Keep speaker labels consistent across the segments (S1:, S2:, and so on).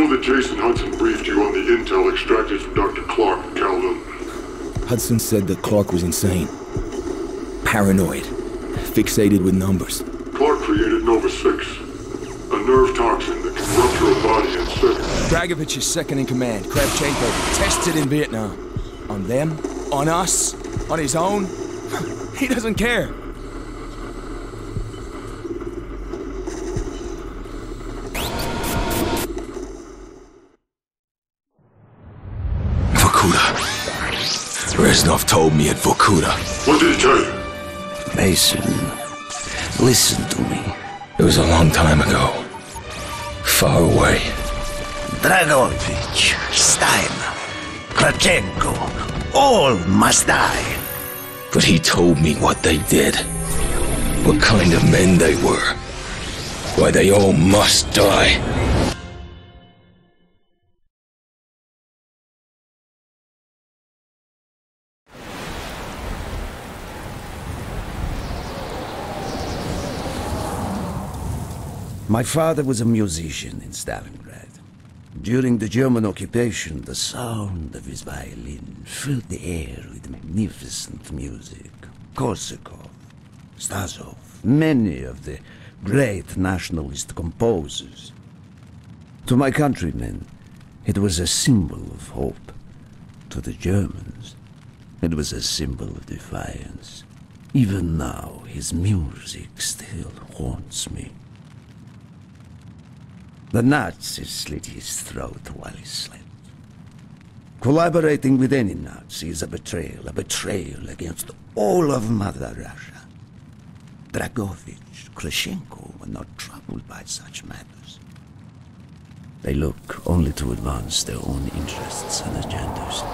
S1: know that Jason Hudson briefed you on the intel extracted from Dr. Clark at Kowloon?
S2: Hudson said that Clark was insane. Paranoid. Fixated with numbers.
S1: Clark created Nova 6. A nerve toxin that can rupture a body in seconds.
S2: Dragovich is second in command. Kravchenko tested in Vietnam. On them? On us? On his own? He doesn't care. Reznov told me at Vorkuta.
S1: What did he tell you?
S3: Mason, listen to me.
S2: It was a long time ago. Far away.
S3: Dragovich, Steiner, Kravchenko, all must die.
S2: But he told me what they did. What kind of men they were. Why they all must die.
S3: My father was a musician in Stalingrad. During the German occupation, the sound of his violin filled the air with magnificent music. Korsakov, Stasov, many of the great nationalist composers. To my countrymen, it was a symbol of hope. To the Germans, it was a symbol of defiance. Even now, his music still haunts me. The Nazis slit his throat while he slept. Collaborating with any Nazi is a betrayal against all of Mother Russia. Dragovich, Kravchenko were not troubled by such matters. They look only to advance their own interests and agendas.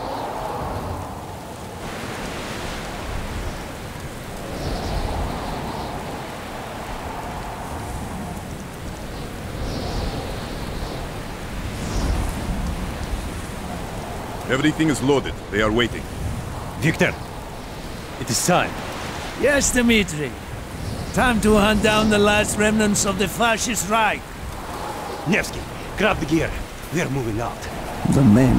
S4: Everything is loaded. They are waiting.
S5: Victor, it is time.
S6: Yes, Dmitri. Time to hunt down the last remnants of the fascist Reich.
S5: Nevsky, grab the gear. We are moving out.
S3: The men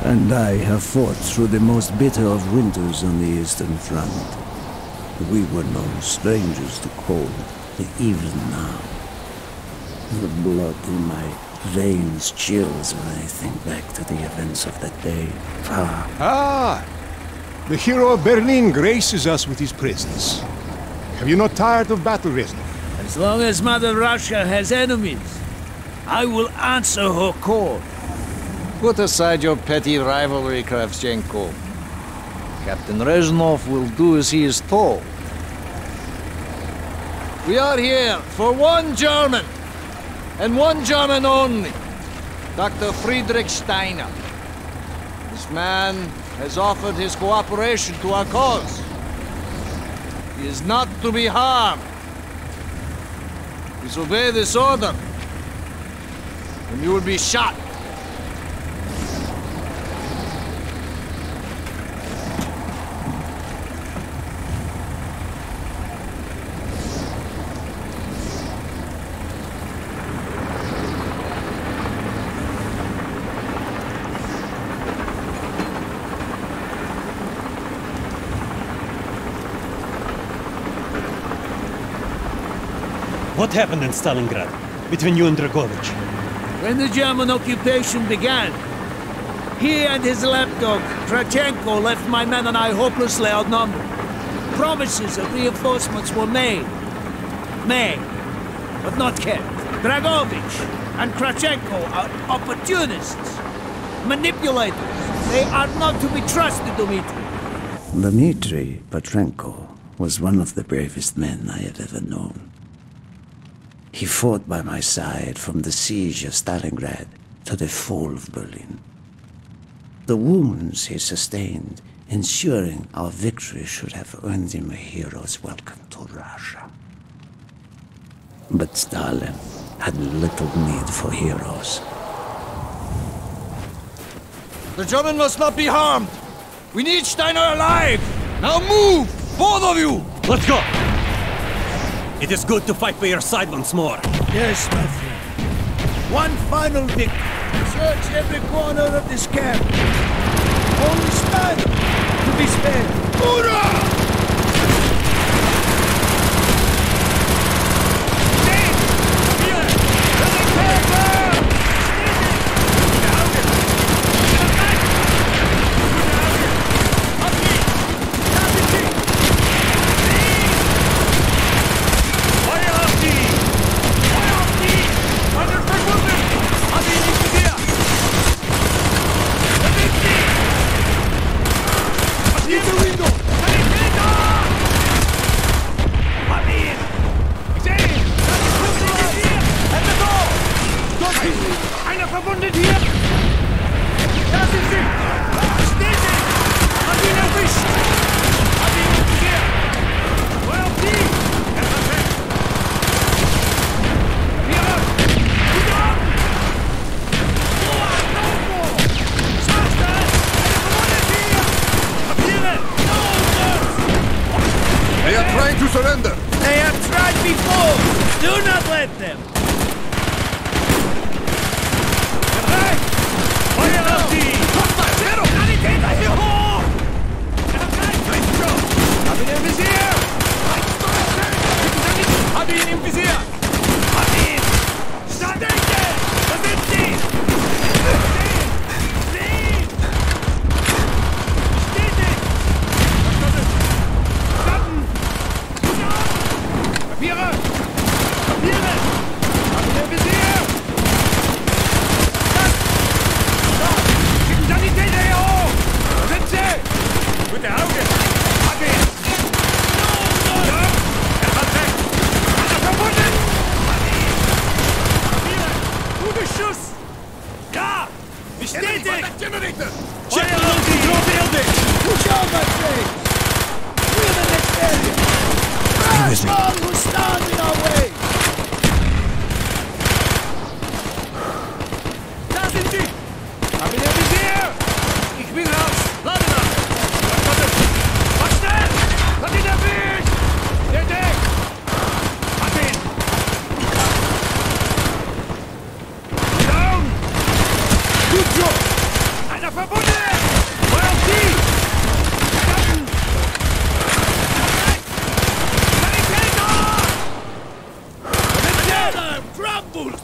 S3: and I have fought through the most bitter of winters on the Eastern Front. We were no strangers to cold, even now. The blood in my veins chills when I think back to the events of that day.
S7: The hero of Berlin graces us with his presence. Have you not tired of battle, Reznov?
S6: As long as Mother Russia has enemies, I will answer her call.
S8: Put aside your petty rivalry, Kravchenko. Captain Reznov will do as he is told. We are here for one German, and one German only, Dr. Friedrich Steiner. This man has offered his cooperation to our cause. He is not to be harmed. Disobey this order, and you will be shot.
S5: What happened in Stalingrad between you and Dragovich?
S6: When the German occupation began, he and his lapdog, Kravchenko, left my men and I hopelessly outnumbered. Promises of reinforcements were made, but not kept. Dragovich and Kravchenko are opportunists, manipulators. They are not to be trusted, Dmitri.
S3: Dmitri Petrenko was one of the bravest men I have ever known. He fought by my side from the siege of Stalingrad to the fall of Berlin. The wounds he sustained, ensuring our victory, should have earned him a hero's welcome to Russia. But Stalin had little need for heroes.
S8: The German must not be harmed. We need Steiner alive. Now move, both of you.
S5: Let's go. It is good to fight by your side once more.
S6: Yes, my friend. One final victory. Search every corner of this camp. Only Span to be spared. Hoorah!
S4: To surrender!
S6: They have tried before! Do not let them!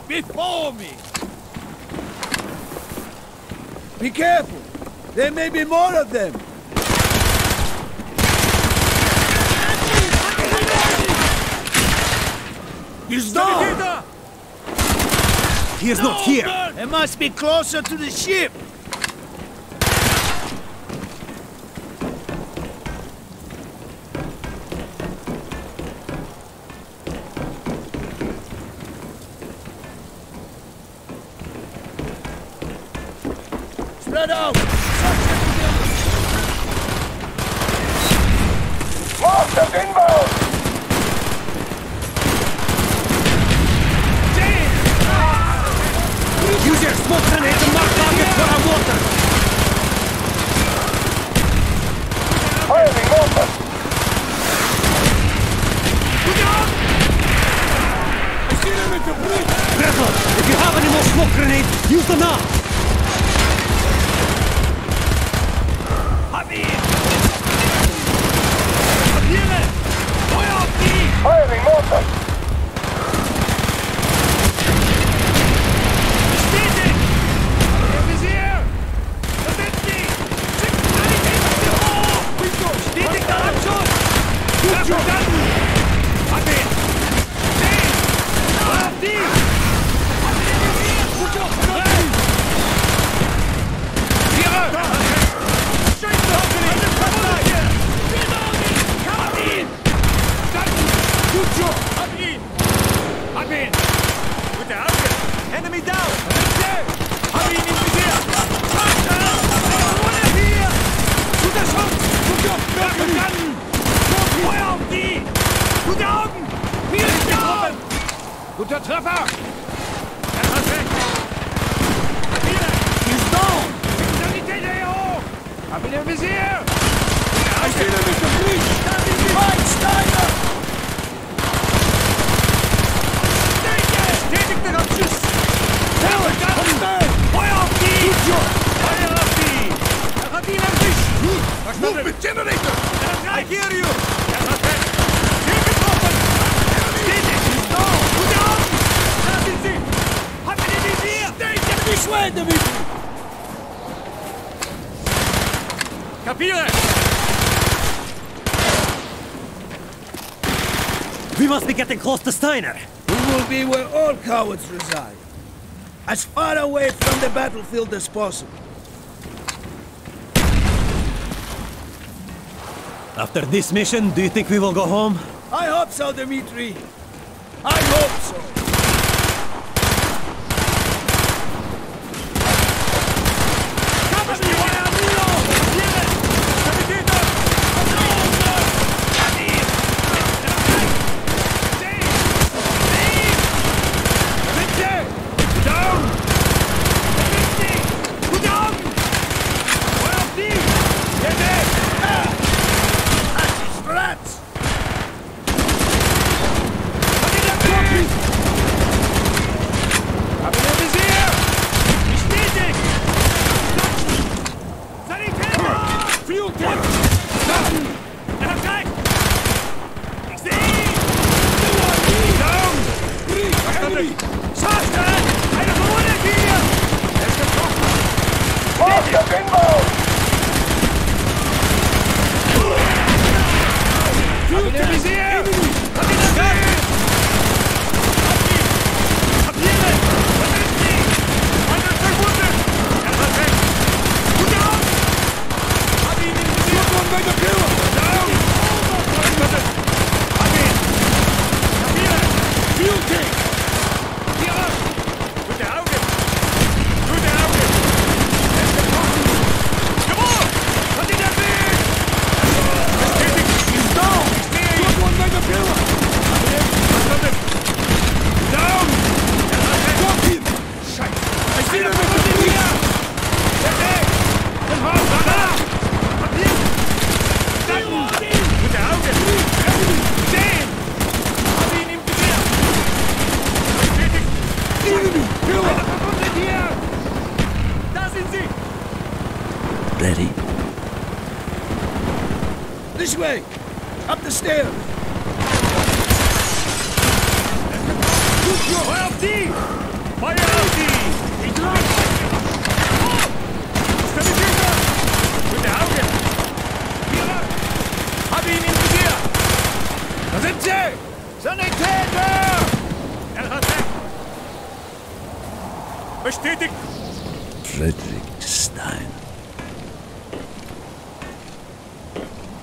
S6: Before me! Be careful! There may be more of them! He's gone!
S5: He is not here!
S6: It must be closer to the ship! Spread out!
S1: Monsters inbound!
S5: Use your smoke grenade to mark targets for our water!
S1: Firing mortar!
S6: I see them at the bridge!
S5: Breton, if you have any more smoke grenades, use them now!
S1: Firing mortar!
S6: Good job! ahead, Dimitri!
S5: Capire! We must be getting close to Steiner.
S6: We will be where all cowards reside. As far away from the battlefield as possible.
S5: After this mission, do you think we will go home?
S6: I hope so, Dimitri. I hope so.
S3: Ready?
S6: This way! Up the stairs!
S5: Bestätigt!
S3: Frederick Stein.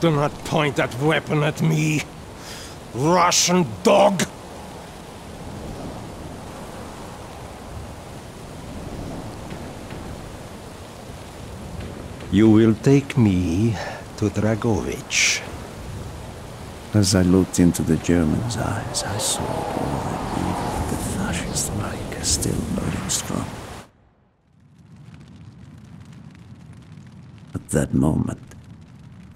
S7: Do not point that weapon at me, Russian dog! You will take me to Dragovich.
S3: As I looked into the German's eyes, I saw all the evil of the fascist Reich still burning strong. At that moment,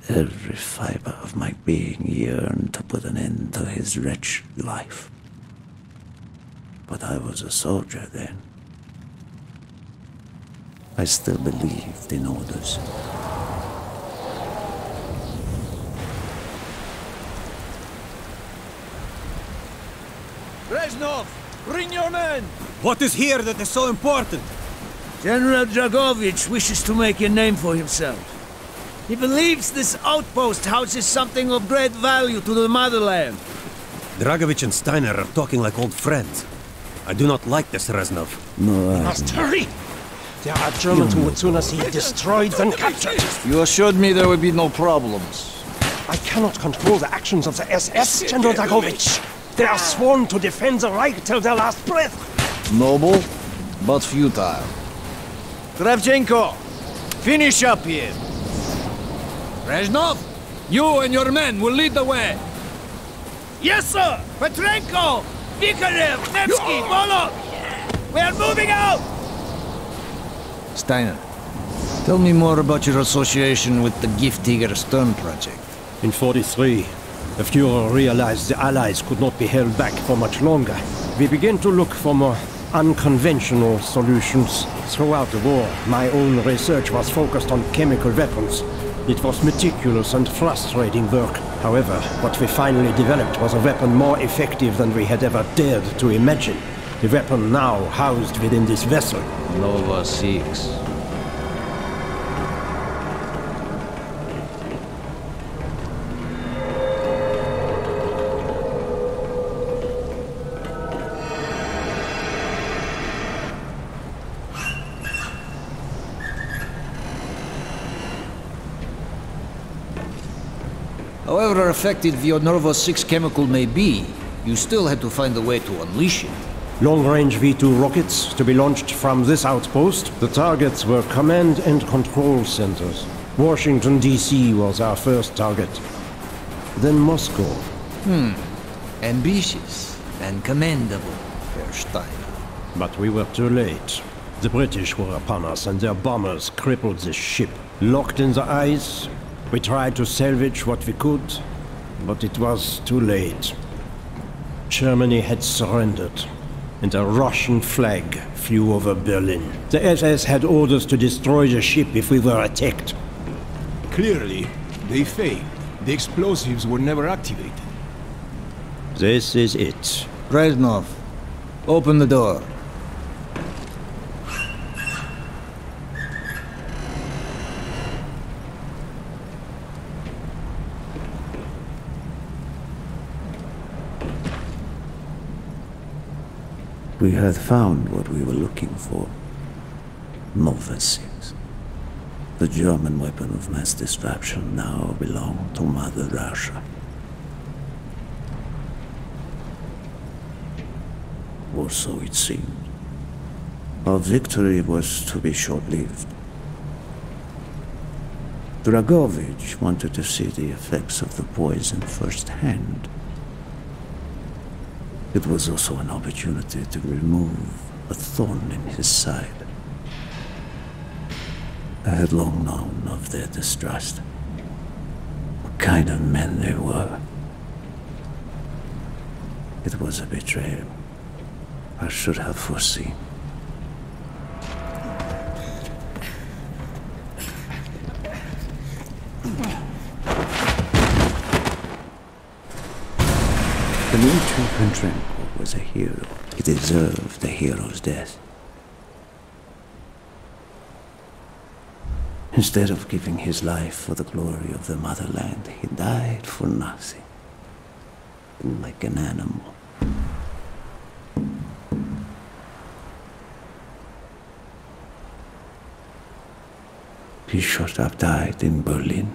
S3: every fiber of my being yearned to put an end to his wretched life. But I was a soldier then. I still believed in orders.
S6: Reznov, bring your men!
S5: What is here that is so important?
S6: General Dragovich wishes to make a name for himself. He believes this outpost houses something of great value to the motherland.
S5: Dragovich and Steiner are talking like old friends. I do not like this, Reznov.
S3: No, I
S7: Must hurry! There are Germans who would sooner see it destroyed than captured.
S8: You assured me there would be no problems.
S7: I cannot control the actions of the SS, General Dragovich. They are sworn to defend the Reich till their last breath.
S8: Noble, but futile. Kravchenko, finish up here. Reznov, you and your men will lead the way.
S6: Yes, sir! Petrenko! Vikarev! Nevsky! Volok! We are moving out!
S8: Steiner, tell me more about your association with the Giftiger Stern project.
S9: In 43, the Fuhrer realized the Allies could not be held back for much longer. We began to look for more unconventional solutions. Throughout the war, my own research was focused on chemical weapons. It was meticulous and frustrating work. However, what we finally developed was a weapon more effective than we had ever dared to imagine. The weapon now housed within this vessel.
S8: Nova 6. However effective your Nova 6 chemical may be, you still had to find a way to unleash it.
S9: Long-range V2 rockets to be launched from this outpost. The targets were command and control centers. Washington, D.C. was our first target. Then Moscow.
S8: Ambitious and commendable, Herr Steiner.
S9: But we were too late. The British were upon us and their bombers crippled the ship. Locked in the ice, we tried to salvage what we could, but it was too late. Germany had surrendered, and a Russian flag flew over Berlin. The SS had orders to destroy the ship if we were attacked.
S2: Clearly, they failed. The explosives were never activated.
S9: This is it.
S8: Reznov, open the door.
S3: We had found what we were looking for. Nova 6. The German weapon of mass destruction now belonged to Mother Russia. Or so it seemed. Our victory was to be short-lived. Dragovich wanted to see the effects of the poison firsthand. It was also an opportunity to remove a thorn in his side. I had long known of their distrust. What kind of men they were. It was a betrayal I should have foreseen. Dmitri Kontrenko was a hero. He deserved a hero's death. Instead of giving his life for the glory of the motherland, he died for nothing. Like an animal. He should have died in Berlin.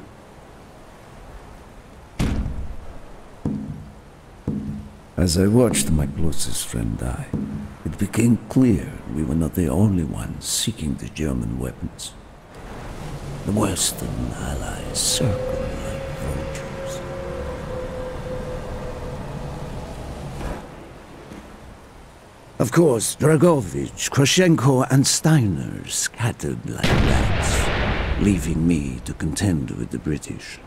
S3: As I watched my closest friend die, it became clear we were not the only ones seeking the German weapons. The Western Allies circled like vultures. Of course, Dragovich, Krashenko, and Steiner scattered like rats, leaving me to contend with the British.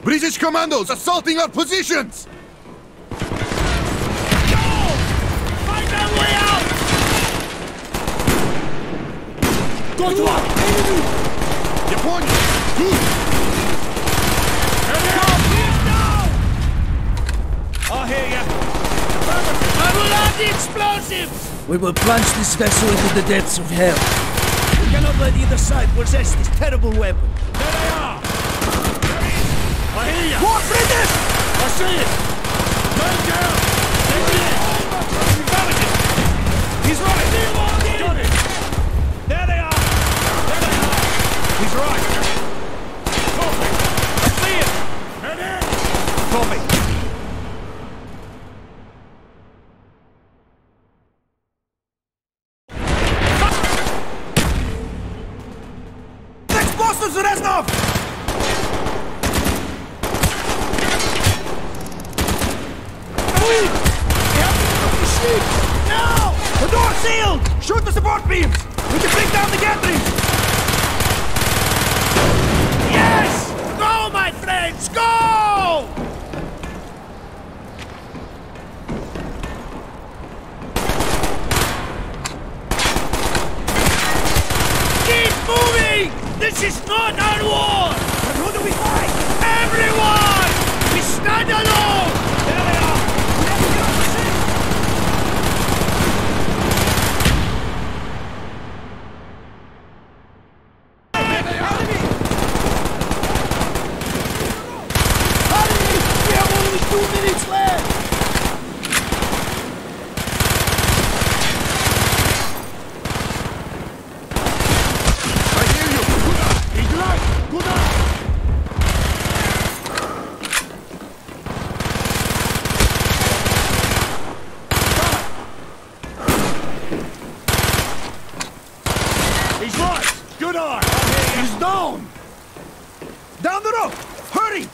S4: British commandos assaulting our positions!
S2: Готово!
S4: Я понял! Тут!
S6: I'll hear you. I will have the explosives!
S3: We will plunge this vessel into the depths of hell.
S6: We cannot let either side possess this terrible weapon. There they are! I hear you! More Friedrich! I see it! Man down! Take it in! We got it! He's right! Got it! There they are! There they are! He's right! Copy! I see it! Head in! Copy!
S2: Explosives, Reznov!
S6: Now!
S2: The door sealed! Shoot the support beams! We can bring down the gantries!
S6: Yes! Go, my friends, go! Keep moving! This is not our war!
S2: But who do we fight?
S6: Everyone! We stand alone!
S2: There they are! We have to get off the ship!
S6: Good eye! He's down! Down the road! Hurry!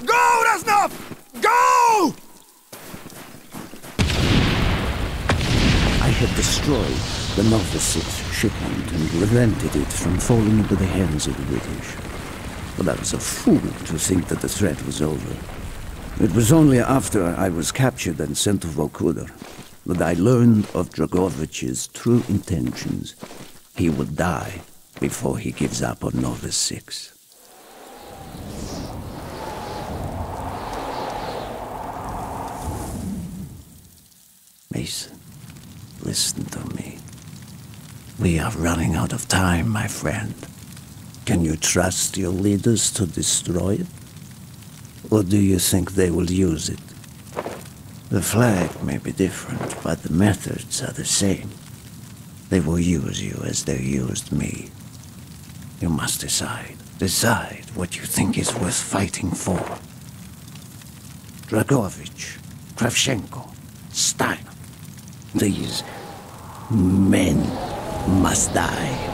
S6: Go, Reznov! Go!
S3: I had destroyed the Nova 6 shipment and prevented it from falling into the hands of the British. But I was a fool to think that the threat was over. It was only after I was captured and sent to Vorkuta that I learned of Dragovich's true intentions. He would die before he gives up on Nova 6. Mason, listen to me. We are running out of time, my friend. Can you trust your leaders to destroy it? Or do you think they will use it? The flag may be different, but the methods are the same. They will use you as they used me. You must decide. Decide what you think is worth fighting for. Dragovich, Kravchenko, Steiner. These men must die.